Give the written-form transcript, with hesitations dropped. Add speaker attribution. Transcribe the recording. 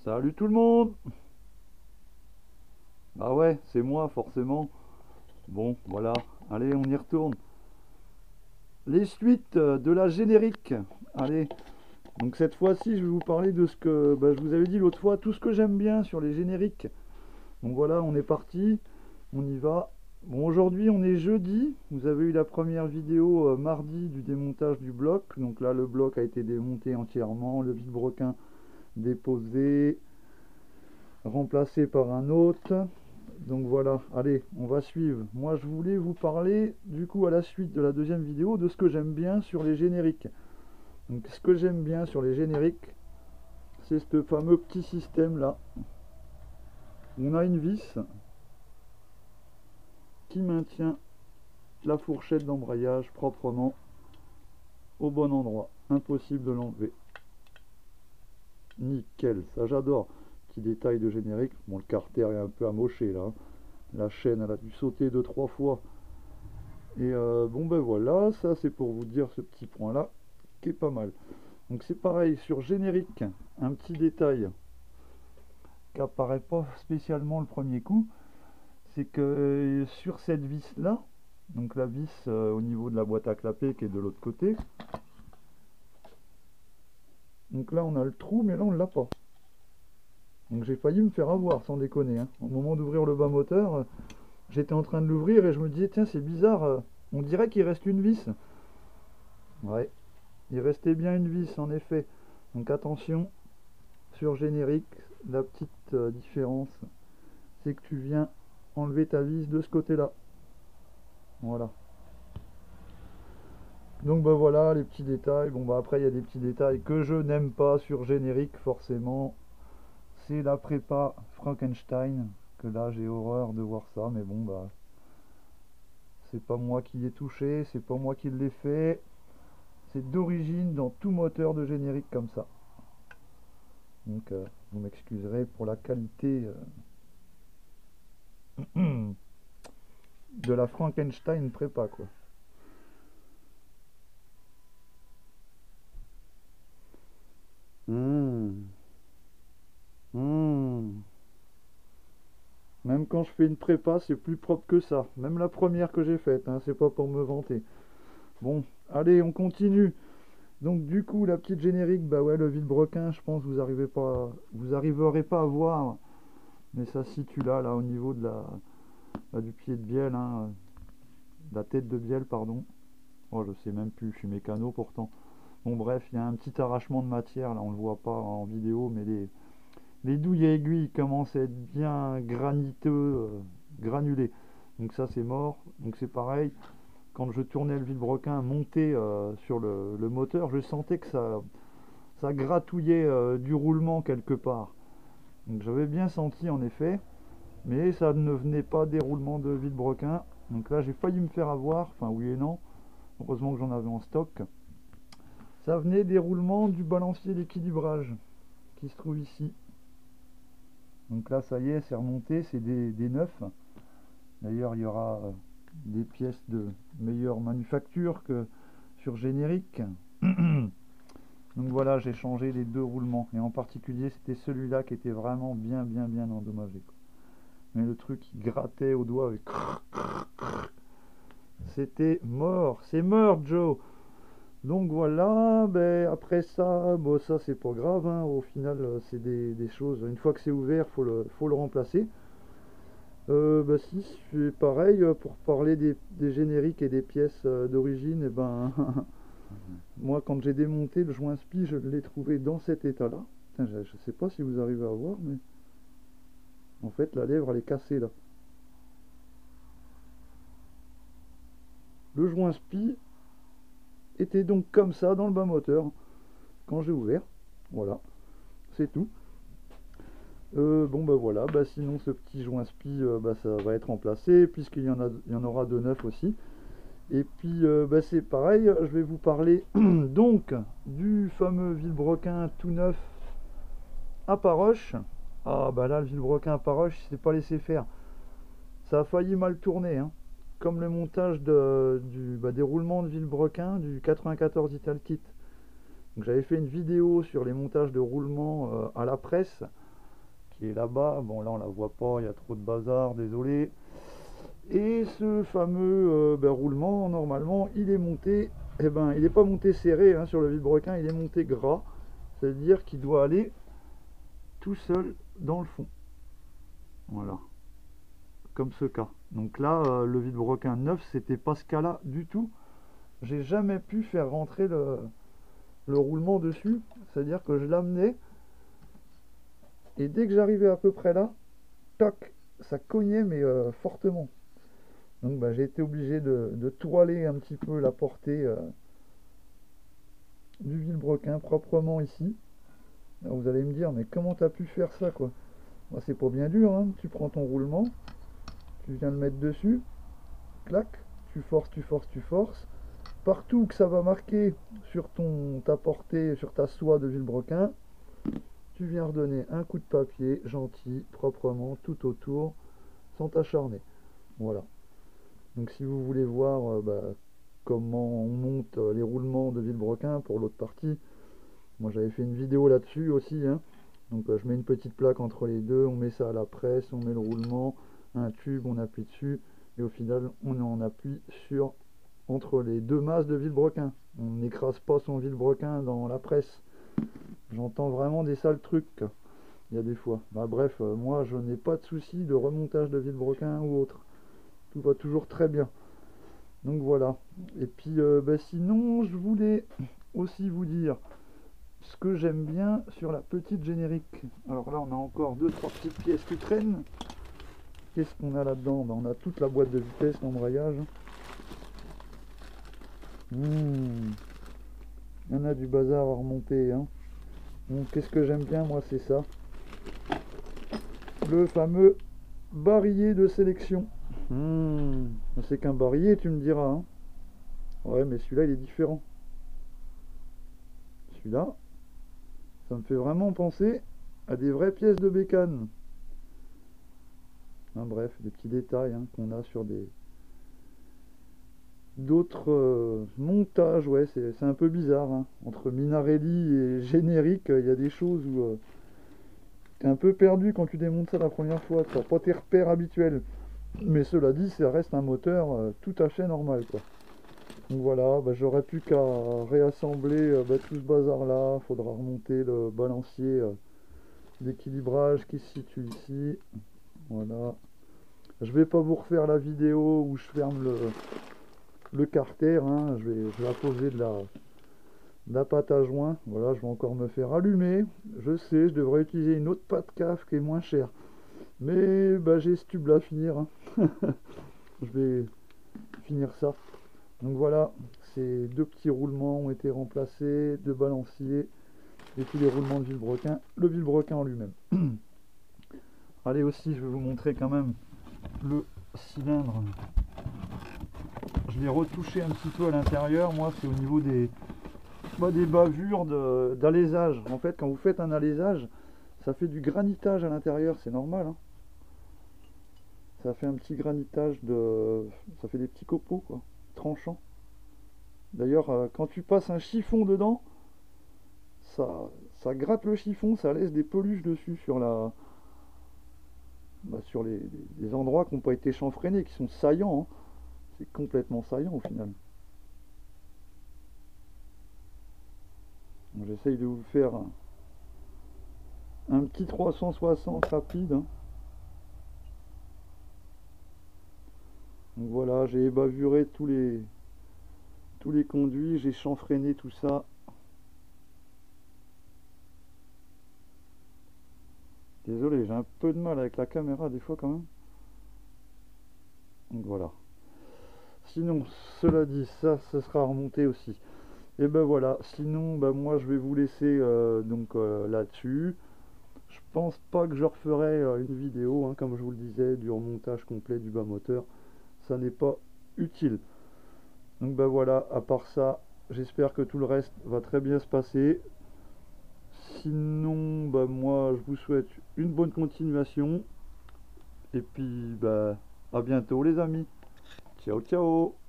Speaker 1: Salut tout le monde. Bah ouais, c'est moi forcément. Bon, voilà, allez, on y retourne. Les suites de la générique. Allez, donc cette fois-ci, je vais vous parler de ce que je vous avais dit l'autre fois, tout ce que j'aime bien sur les génériques. Donc voilà, on est parti, on y va. Bon, aujourd'hui, on est jeudi. Vous avez eu la première vidéo mardi du démontage du bloc. Donc là, le bloc a été démonté entièrement, le vilebrequin déposé, remplacé par un autre. Donc voilà, allez, on va suivre. Moi, je voulais vous parler, du coup, à la suite de la deuxième vidéo, de ce que j'aime bien sur les génériques. Donc, ce que j'aime bien sur les génériques, c'est ce fameux petit système-là. On a une vis qui maintient la fourchette d'embrayage proprement au bon endroit. Impossible de l'enlever. Nickel, ça j'adore. Petit détail de générique. Bon, le carter est un peu amoché là. La chaîne, elle a dû sauter 2-3 fois. Et bon ben voilà, ça c'est pour vous dire ce petit point là qui est pas mal. Donc c'est pareil sur générique, un petit détail qui apparaît pas spécialement le premier coup, c'est que sur cette vis là, donc la vis au niveau de la boîte à clapper qui est de l'autre côté, donc là on a le trou mais là on l'a pas. Donc j'ai failli me faire avoir sans déconner, hein. Au moment d'ouvrir le bas moteur, j'étais en train de l'ouvrir et je me disais tiens c'est bizarre, on dirait qu'il reste une vis. Ouais, il restait bien une vis en effet. Donc attention, sur générique, la petite différence, c'est que tu viens enlever ta vis de ce côté-là. Voilà. Donc bah voilà les petits détails. Bon bah après il y a des petits détails que je n'aime pas sur générique forcément. C'est la prépa Frankenstein, que là j'ai horreur de voir ça, mais bon bah c'est pas moi qui l'ai touché, c'est pas moi qui l'ai fait. C'est d'origine dans tout moteur de générique comme ça. Donc vous m'excuserez pour la qualité de la Frankenstein prépa quoi. Mmh. Mmh. Même quand je fais une prépa, c'est plus propre que ça. Même la première que j'ai faite, hein, c'est pas pour me vanter. Bon, allez, on continue. Donc du coup, la petite générique, bah ouais, le vilebrequin, je pense que vous arriverez pas à voir, mais ça se situe là, au niveau de du pied de bielle, hein, de la tête de bielle, pardon. Oh, je sais même plus, je suis mécano pourtant. Bon bref, il y a un petit arrachement de matière, là on le voit pas en vidéo, mais les douilles et aiguilles commencent à être bien graniteux, granulés. Donc ça c'est mort. Donc c'est pareil, quand je tournais le vilebrequin monté sur le moteur, je sentais que ça gratouillait du roulement quelque part. Donc j'avais bien senti en effet, mais ça ne venait pas des roulements de vilebrequin. Donc là j'ai failli me faire avoir, enfin oui et non, heureusement que j'en avais en stock. Ça venait des roulements du balancier d'équilibrage qui se trouve ici. Donc là ça y est, c'est remonté, c'est des neufs. D'ailleurs il y aura des pièces de meilleure manufacture que sur générique. Donc voilà, j'ai changé les deux roulements. Et en particulier c'était celui-là qui était vraiment bien endommagé. Mais le truc il grattait au doigt avec... C'était mort, c'est mort Joe. Donc voilà, ben après ça, bon ça c'est pas grave, hein. Au final c'est des choses, une fois que c'est ouvert, faut le remplacer. Bah si, c'est pareil, pour parler des génériques et des pièces d'origine, et ben moi quand j'ai démonté le joint spi, je l'ai trouvé dans cet état-là. Putain, je sais pas si vous arrivez à voir, mais en fait la lèvre elle est cassée là. Le joint spi était donc comme ça dans le bas moteur quand j'ai ouvert. Voilà, c'est tout. Bon bah voilà, bah sinon ce petit joint spi, bah, ça va être remplacé puisqu'il y en aura de neuf aussi. Et puis bah, c'est pareil, je vais vous parler donc du fameux vilebrequin tout neuf à Paroche. Ah bah là le vilebrequin à Paroche il s'est pas laissé faire. Ça a failli mal tourner, hein. Comme le montage des roulements de vilebrequin du 94 Italkit. Donc j'avais fait une vidéo sur les montages de roulements à la presse. qui est là-bas. Bon, là on la voit pas, il y a trop de bazar, désolé. Et ce fameux roulement, normalement, il est monté, eh ben, il n'est pas monté serré hein, sur le vilebrequin, il est monté gras, c'est-à-dire qu'il doit aller tout seul dans le fond. Voilà, comme ce cas. Donc là, le vilebrequin neuf, c'était pas ce cas-là du tout. J'ai jamais pu faire rentrer le roulement dessus, c'est-à-dire que je l'amenais, et dès que j'arrivais à peu près là, toc, ça cognait mais fortement. Donc bah, j'ai été obligé de toiler un petit peu la portée du vilebrequin proprement ici. Alors vous allez me dire, mais comment t'as pu faire ça quoi? Bah, c'est pas bien dur, hein. Tu prends ton roulement, tu viens le mettre dessus, clac, tu forces, tu forces, tu forces. Partout que ça va marquer sur ta portée, sur ta soie de vilebrequin, tu viens redonner un coup de papier gentil, proprement, tout autour, sans t'acharner. Voilà. Donc si vous voulez voir comment on monte les roulements de vilebrequin pour l'autre partie, moi j'avais fait une vidéo là-dessus aussi, hein. Donc je mets une petite plaque entre les deux, on met ça à la presse, on met le roulement, un tube, on appuie dessus, et au final on en appuie sur entre les deux masses de vilebrequin. On n'écrase pas son vilebrequin dans la presse. J'entends vraiment des sales trucs, il y a des fois. Bah, bref, moi je n'ai pas de souci de remontage de vilebrequin ou autre. Tout va toujours très bien. Donc voilà. Et puis sinon, je voulais aussi vous dire ce que j'aime bien sur la petite générique. Alors là, on a encore 2-3 petites pièces qui traînent. Qu'est-ce qu'on a là-dedans? On a toute la boîte de vitesse, l'embrayage. Il y en a du bazar à remonter. Hein. Donc qu'est-ce que j'aime bien, moi, c'est ça. Le fameux barillet de sélection. C'est qu'un barillet, tu me diras. Hein. Ouais, mais celui-là, il est différent. Celui-là, ça me fait vraiment penser à des vraies pièces de bécane. Hein, bref, des petits détails hein, qu'on a sur d'autres montages. Ouais, c'est un peu bizarre. Hein. Entre Minarelli et générique, il y a des choses où t'es un peu perdu quand tu démontes ça la première fois. Tu n'as pas tes repères habituels. Mais cela dit, ça reste un moteur tout à fait normal, quoi. Donc voilà, j'aurais plus qu'à réassembler tout ce bazar là. Faudra remonter le balancier d'équilibrage qui se situe ici. Voilà. Je vais pas vous refaire la vidéo où je ferme le carter. Hein. Je vais apposer de la pâte à joint. Voilà, je vais encore me faire allumer. Je sais, je devrais utiliser une autre pâte CAF qui est moins chère. Mais j'ai ce tube là à finir. Hein. Je vais finir ça. Donc voilà, ces deux petits roulements ont été remplacés, deux balanciers et tous les roulements de vilebrequin, le vilebrequin en lui-même. Allez aussi, je vais vous montrer quand même le cylindre. Je l'ai retouché un petit peu à l'intérieur, moi c'est au niveau des bavures d'alésage. En fait, quand vous faites un alésage, ça fait du granitage à l'intérieur, c'est normal. Hein. Ça fait un petit granitage ça fait des petits copeaux quoi, tranchants. D'ailleurs, quand tu passes un chiffon dedans, ça gratte le chiffon, ça laisse des peluches dessus sur sur les endroits qui n'ont pas été chanfreinés, qui sont saillants. Hein. C'est complètement saillant au final. J'essaye de vous faire un petit 360 rapide. Hein. Donc voilà, j'ai bavuré tous les conduits, j'ai chanfreiné tout ça. Désolé, j'ai un peu de mal avec la caméra des fois quand même. Donc voilà. Sinon, cela dit, ça sera remonté aussi. Et voilà, sinon moi je vais vous laisser là-dessus. Je pense pas que je referai une vidéo, hein, comme je vous le disais, du remontage complet du bas moteur. Ça n'est pas utile. Donc voilà, à part ça, j'espère que tout le reste va très bien se passer. Sinon, moi je vous souhaite une bonne continuation. Et puis à bientôt les amis. Ciao ciao.